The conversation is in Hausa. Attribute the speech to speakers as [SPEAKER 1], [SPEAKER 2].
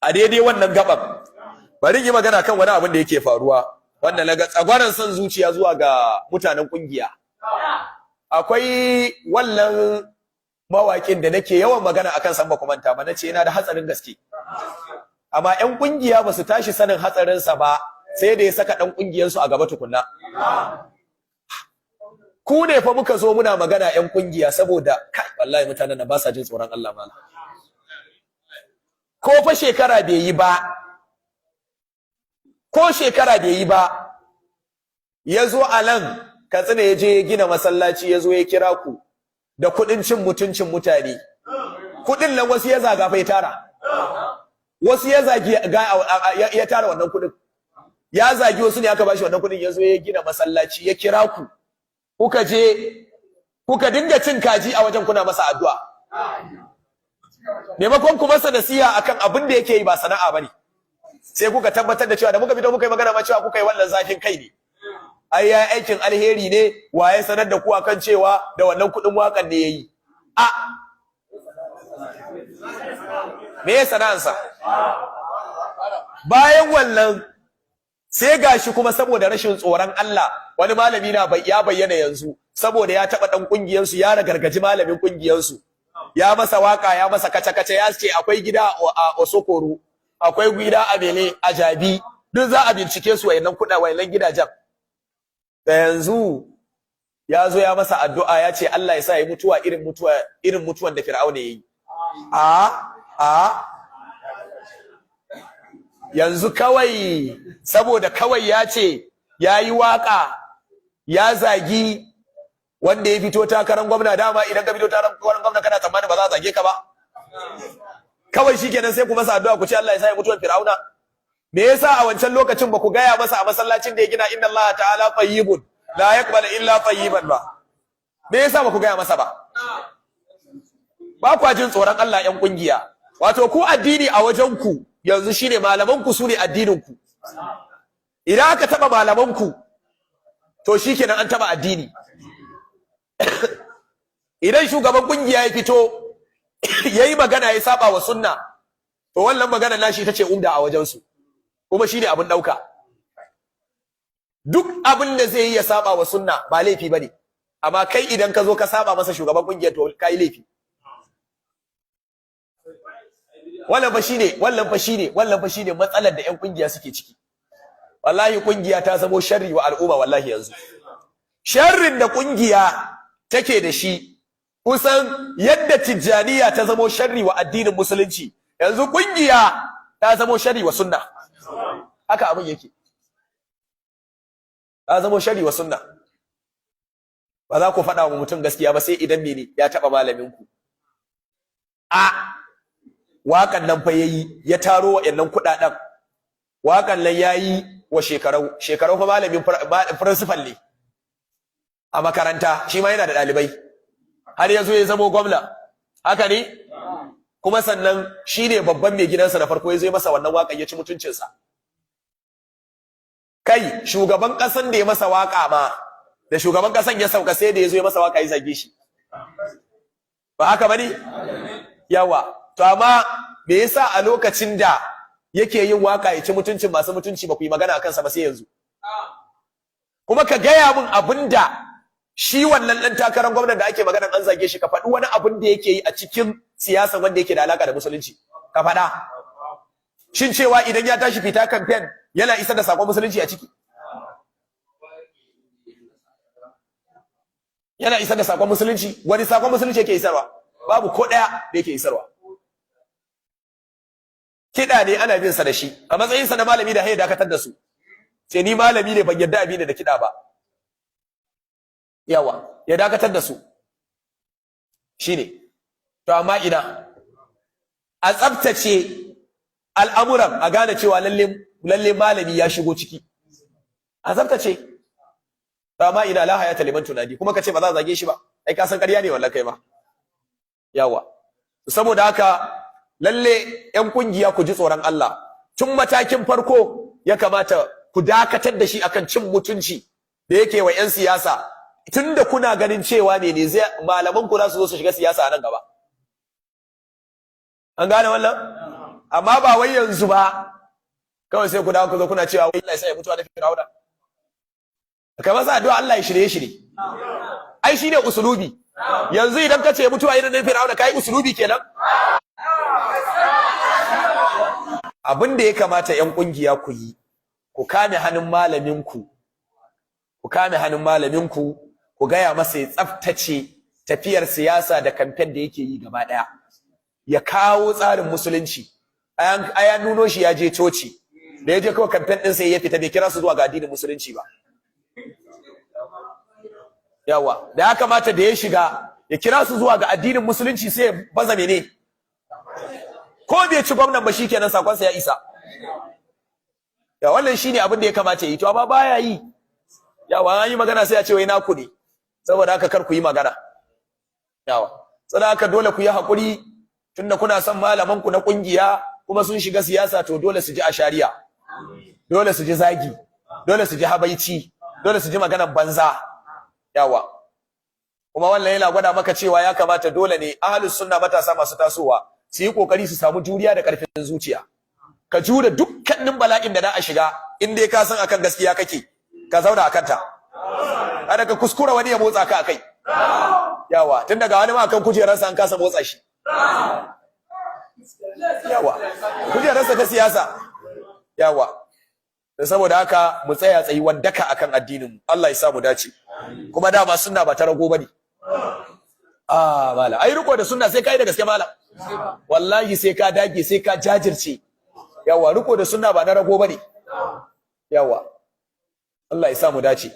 [SPEAKER 1] a daidai wannan gaban bari yi magana kan wani abin da yake faruwa wanda naga tsagwaran son zuciya zuwa ga mutanen kungiya. Akwai wannan mawakin da nake yawan magana akan san ba ku manta ba, nace yana da hatsarin gaske, amma ƴan kungiya ba su tashi sanin hatsarinsa ba sai da ya saka ɗan ƙungiyarsu a gaba tukunna. Ku ne fa muka zo muna magana ƴan kungiya saboda kai wallahi mutanen nan ba sa jin tsoron Allah mala. Ko fa shekara bai yi ba, ko shekara bai yi ba, ya zo a nan Katsina ya je gina masallaci, ya zo ya kira ku da kuɗin cin mutuncin mutane. Kuɗin nan wasu ya zaga bai tara, wasu ya zagi ya tara wannan kuɗin, ya zagi wasu ne aka bashi wannan kuɗin, ya zo ya gina masallaci ya kira ku, kuka je kuka dinga cin kaji a wajen kuna masa addu'a. Maimakon ku masa nasiha akan abin da yake yi ba sana'a bane, sai kuka tabbatar da cewa da muka fito muka yi magana ma cewa kuka yi wannan zafin kai ne. Ai ya aikin alheri ne, waye sanar da ku akan cewa da wannan kuɗin wakan ne yayi. Me ya sana'ansa? Bayan wannan sai gashi kuma saboda rashin tsoron Allah wani malami na ya bayyana yanzu saboda ya taba dan kungiyar su, ya ragargaji malamin kungiyar su, ya masa waka, ya masa kace-kace, ya ce akwai gida a Osokoro, akwai gida a Bele, a Jabi, duk za a bincike su wayannan wayannan gidajen. Da yanzu ya zo ya masa addu'a, ya ce Allah ya sa ya mutuwa irin mutuwan da Fir'auna yayi. Yanzu kawai saboda kawai ya ce yayi waka, ya zagi wanda ya fito takarar gwamna. Dama idan ka fito takarar gwamna kana tsammani ba za a zage ka ba? Kawai shikenan sai ku masa addu'a ku ce Allah ya sa ya mutuwan Fir'auna. Me yasa a wancan lokacin ba ku gaya masa a masallacin da ya gina inna Allah ta'ala tayyibun la yaqbalu illa tayyiban ba? Me yasa ba ku gaya masa ba? Ba ku jin tsoron Allah ƴan kungiya. Wato ku addini a wajen ku yanzu shine malaman ku sune addinin ku. Idan aka taba malaman ku to shikenan an taba addini. Idan shugaban kungiya ya fito yayi magana ya saba wa sunna, to wannan magana nashi tace umda a wajen su, kuma shine abin dauka. Duk abin da zai yi ya saba wa sunna ba laifi bane, amma kai idan ka zo ka saba masa shugaban kungiyar to kai laifi. Wannan fa shine matsalar da ƴan kungiya suke ciki. Wallahi kungiya ta zamo sharri wa al'umma wallahi yanzu. Sharrin da kungiya take da shi, kusan yadda tijjaniya ta zamo sharri wa addinin musulunci, yanzu kungiya ta zamo sharri wa sunna. Haka abin yake. Ta zamo sharri wa sunna. Ba za ku faɗa wa mutum gaskiya ba sai idan mene ya taɓa malamin ku. Waƙan nan fa yayi, ya taro wa'annan kuɗaɗen. Waƙan nan yayi wa shekarau fa malamin principal ne a makaranta, shi ma yana da ɗalibai, har yazo ya zamo gwamna. Haka ne? Kuma sannan shi ne babban mai gidansa da farko ya zo masa wannan waƙan, ya ci mutuncinsa. Kai shugaban ƙasan da ya masa waƙa ma, da shugaban ƙasan ya sauka sai da ya zo ya masa waƙa ya zage shi. Ba haka bane? Yawa. To amma me yasa a lokacin da yake yin waka ya ci mutuncin masu mutunci ba ku yi magana akan sa ba sai yanzu? Kuma ka gaya min abinda shi wannan dan takarar gwamnati da ake magana an zage shi, ka faɗi wani abin da yake yi a cikin siyasa wanda yake da alaka da musulunci, ka faɗa. Shin cewa idan ya tashi fita campaign yana isar da sakon musulunci a ciki? Yana isar da sakon musulunci? Wani sakon musulunci yake isarwa? Babu ko ɗaya da yake isarwa. Kiɗa ne ana bin sa da shi, a matsayinsa na malami da haye dakatar da su. Ce ni malami ne ban yadda abi da kiɗa ba. Yawa, ya dakatar da su. Shine. To amma ina a tsaftace al'amuran, a gane cewa lalle malami ya shigo ciki. A tsaftace. To amma ina la hayata liman tunadi, kuma kace ba za a zage shi ba. Ai ka san ƙarya ne wallahi kai ma. Yawa. Saboda haka lalle ƴan kungiya ku ji tsoron Allah. Tun matakin farko ya kamata ku dakatar da shi akan cin mutunci da yake wa ƴan siyasa, tunda kuna ganin cewa ne zai malaman ku za su zo su shiga siyasa a nan gaba. An gane wannan? amma ba wai yanzu ba kawai sai ku dawo ku zo kuna cewa wai Allah ya sa ya mutuwa da Fir'auna kamar sa addu'a Allah ya shirye ai shine usulubi yanzu idan ka ce mutuwa irin da Fir'auna kai usulubi kenan abin da ya kamata ƴan kungiya ku yi ku kame hannun malaminku ku gaya masa ya tsaftace tafiyar siyasa da kamfen da yake yi gaba daya ya kawo tsarin musulunci ayan nuno shi ya je coci da ya je kawai kamfen din sai ya fita bai kira su zuwa ga addinin musulunci ba yawa da ya kamata da ya shiga ya kira su zuwa ga addinin musulunci sai ya baza mene ko bai ci gwamnan ba shikenan sakon sa ya isa ya wannan shine abin da ya kamata yi to amma baya yi yawa an yi magana sai ya ce wai naku ne saboda haka kar ku yi magana yawa saboda haka dole ku yi hakuri tunda kuna son malaman ku na kungiya kuma sun shiga siyasa to dole su ji ashariya dole su ji zagi dole su ji habaici dole su ji maganar banza yawa kuma wannan yana gwada maka cewa ya kamata dole ne ahlus sunna matasa masu tasowa su yi kokari su samu juriya da karfin zuciya ka jure dukkanin bala'in da za a shiga in dai ka san akan gaskiya kake ka zauna akan ta kada ka kuskura wani ya motsa ka akai yawa tun daga wani ma kan kujerarsa an kasa motsa shi yawa kujerarsa ta siyasa yawa saboda haka mu tsaya tsayi wandaka akan addinin mu Allah ya sa mu dace kuma dama sunna ba ta rago bane mala ai riko da sunna sai kai da gaske mala wallahi sai ka dage sai ka jajirce yawa riko da sunna ba na rago bane yawa Allah ya sa mu dace